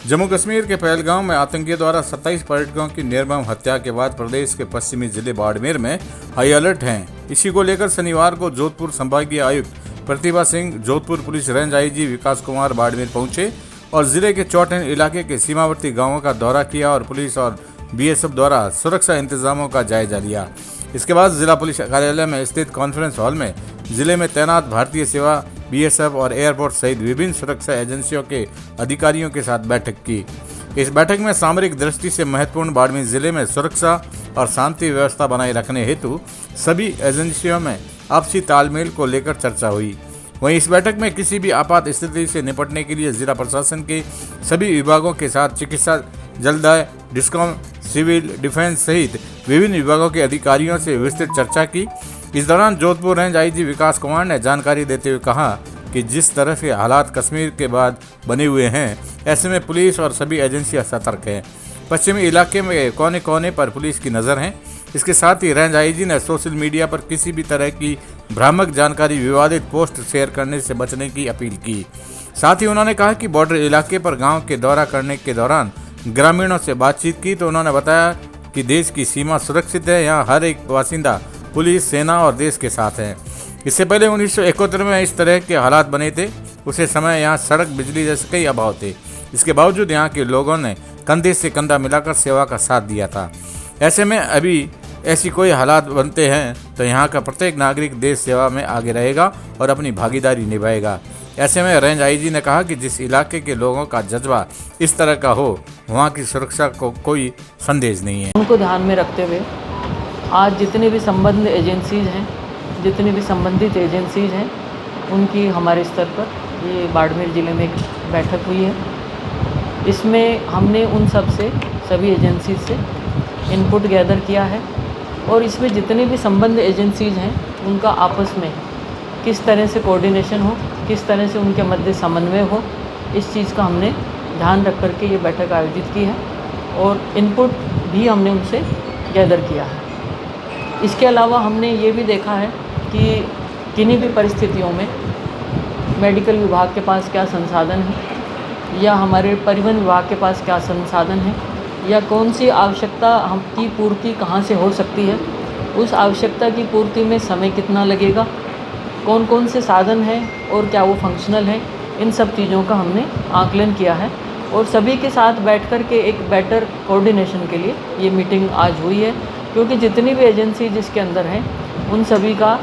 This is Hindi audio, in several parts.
जम्मू कश्मीर के पहलगांव में आतंकियों द्वारा 27 पर्यटकों की निर्मम हत्या के बाद प्रदेश के पश्चिमी जिले बाड़मेर में हाई अलर्ट हैं। इसी को लेकर शनिवार को जोधपुर संभागीय आयुक्त Pratibha Singh, Jodhpur police range IG Vikas Kumar Barmer पहुंचे और जिले के चौटन इलाके के सीमावर्ती गाँवों का दौरा किया और पुलिस और बीएसएफ द्वारा सुरक्षा इंतजामों का जायजा लिया। इसके बाद जिला पुलिस कार्यालय में स्थित कॉन्फ्रेंस हॉल में जिले में तैनात भारतीय सेवा, बीएसएफ और एयरपोर्ट सहित विभिन्न सुरक्षा एजेंसियों के अधिकारियों के साथ बैठक की। इस बैठक में सामरिक दृष्टि से महत्वपूर्ण बाड़मेर जिले में सुरक्षा और शांति व्यवस्था बनाए रखने हेतु सभी एजेंसियों में आपसी तालमेल को लेकर चर्चा हुई। वहीं इस बैठक में किसी भी आपात स्थिति से निपटने के लिए जिला प्रशासन के सभी विभागों के साथ चिकित्सा, जलदाय, डिस्कॉम, सिविल डिफेंस सहित विभिन्न विभागों के अधिकारियों से विस्तृत चर्चा की। इस दौरान जोधपुर रेंज आईजी विकास कुमार ने जानकारी देते हुए कहा कि जिस तरह से हालात कश्मीर के बाद बने हुए हैं, ऐसे में पुलिस और सभी एजेंसियां सतर्क हैं। पश्चिमी इलाके में कोने कोने पर पुलिस की नज़र है। इसके साथ ही रेंज आईजी ने सोशल मीडिया पर किसी भी तरह की भ्रामक जानकारी, विवादित पोस्ट शेयर करने से बचने की अपील की। साथ ही उन्होंने कहा कि बॉर्डर इलाके पर गाँव के दौरा करने के दौरान ग्रामीणों से बातचीत की तो उन्होंने बताया कि देश की सीमा सुरक्षित है, यहाँ हर एक बासिंदा पुलिस, सेना और देश के साथ है। इससे पहले 1971 में इस तरह के हालात बने थे। उसी समय यहाँ सड़क, बिजली जैसे कई अभाव थे। इसके बावजूद यहाँ के लोगों ने कंधे से कंधा मिलाकर सेवा का साथ दिया था। ऐसे में अभी ऐसी कोई हालात बनते हैं तो यहाँ का प्रत्येक नागरिक देश सेवा में आगे रहेगा और अपनी भागीदारी निभाएगा। ऐसे में रेंज आईजी ने कहा कि जिस इलाके के लोगों का जज्बा इस तरह का हो, वहाँ की सुरक्षा को कोई संदेश नहीं है। उनको ध्यान में रखते हुए आज जितने भी संबंधित एजेंसीज हैं उनकी हमारे स्तर पर ये बाड़मेर ज़िले में एक बैठक हुई है। इसमें हमने उन सभी एजेंसीज से इनपुट गैदर किया है और इसमें जितने भी संबंधित एजेंसीज हैं उनका आपस में किस तरह से कोऑर्डिनेशन हो, किस तरह से उनके मध्य समन्वय हो, इस चीज़ का हमने ध्यान रख करके ये बैठक आयोजित की है और इनपुट भी हमने उनसे गैदर किया है। इसके अलावा हमने ये भी देखा है कि किन्हीं भी परिस्थितियों में मेडिकल विभाग के पास क्या संसाधन है या हमारे परिवहन विभाग के पास क्या संसाधन है या कौन सी आवश्यकता की पूर्ति कहाँ से हो सकती है, उस आवश्यकता की पूर्ति में समय कितना लगेगा, कौन कौन से साधन हैं और क्या वो फंक्शनल हैं, इन सब चीज़ों का हमने आकलन किया है और सभी के साथ बैठ कर के एक बेटर कोऑर्डिनेशन के लिए ये मीटिंग आज हुई है। क्योंकि जितनी भी एजेंसी जिसके अंदर हैं उन सभी का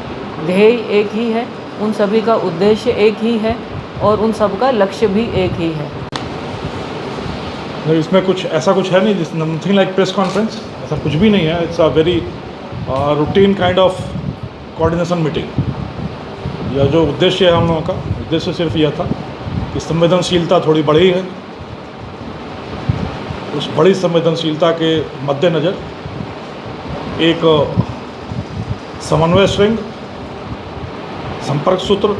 ध्येय एक ही है, उन सभी का उद्देश्य एक ही है और उन सब का लक्ष्य भी एक ही है। इसमें ऐसा कुछ है नहीं, नथिंग लाइक प्रेस कॉन्फ्रेंस, ऐसा कुछ भी नहीं है। It's a very routine kind of coordination meeting. यह जो उद्देश्य है हम लोगों का, उद्देश्य सिर्फ यह था कि संवेदनशीलता थोड़ी बढ़ी है। उस बड़ी संवेदनशीलता के मद्देनज़र एक समन्वय श्रृंग, संपर्क सूत्र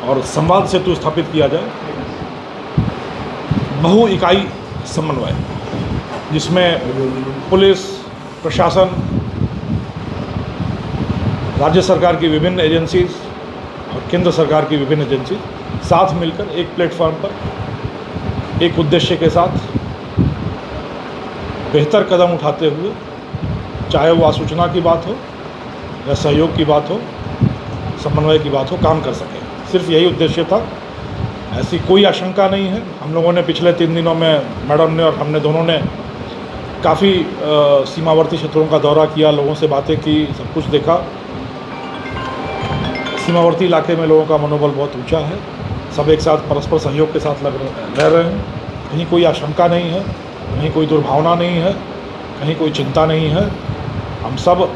और संवाद सेतु स्थापित किया जाए। बहु इकाई समन्वय जिसमें पुलिस प्रशासन, राज्य सरकार की विभिन्न एजेंसीज और केंद्र सरकार की विभिन्न एजेंसीज साथ मिलकर एक प्लेटफॉर्म पर एक उद्देश्य के साथ बेहतर कदम उठाते हुए, चाहे वो आसूचना की बात हो या सहयोग की बात हो, समन्वय की बात हो, काम कर सकें। सिर्फ यही उद्देश्य था, ऐसी कोई आशंका नहीं है। हम लोगों ने पिछले 3 दिनों में, मैडम ने और हमने दोनों ने काफ़ी सीमावर्ती क्षेत्रों का दौरा किया, लोगों से बातें की, सब कुछ देखा। सीमावर्ती इलाके में लोगों का मनोबल बहुत ऊंचा है, सब एक साथ परस्पर सहयोग के साथ रह रहे हैं। कहीं कोई आशंका नहीं है, कहीं कोई दुर्भावना नहीं है, कहीं कोई चिंता नहीं है। हम सब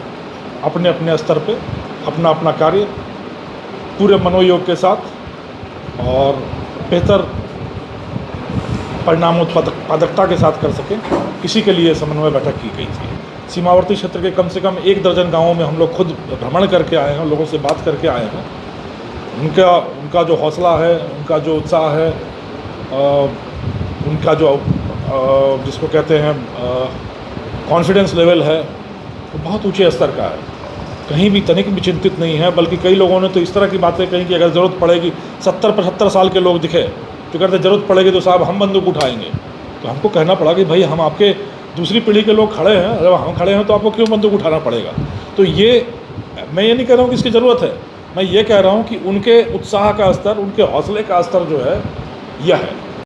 अपने अपने स्तर पे अपना अपना कार्य पूरे मनोयोग के साथ और बेहतर परिणाम उत्पादकता के साथ कर सकें, इसी के लिए समन्वय बैठक की गई थी। सीमावर्ती क्षेत्र के कम से कम 1 दर्जन गाँवों में हम लोग खुद भ्रमण करके आए हैं, लोगों से बात करके आए हैं। उनका जो हौसला है, उनका जो उत्साह है, उनका जो जिसको कहते हैं कॉन्फिडेंस लेवल है, वो बहुत ऊंचे स्तर का है। कहीं भी तनिक भी चिंतित नहीं है, बल्कि कई लोगों ने तो इस तरह की बातें कही कि अगर ज़रूरत पड़ेगी 70-75 साल के लोग दिखे जो कहते ज़रूरत पड़ेगी तो साहब हम बंदूक उठाएंगे। तो हमको कहना पड़ा कि भाई हम आपके दूसरी पीढ़ी के लोग खड़े हैं, अगर हम खड़े हैं तो आपको क्यों बंदूक उठाना पड़ेगा। तो ये मैं ये नहीं कह रहा हूँ कि इसकी ज़रूरत है, मैं ये कह रहा हूँ कि उनके उत्साह का स्तर, उनके हौसले का स्तर जो है यह है।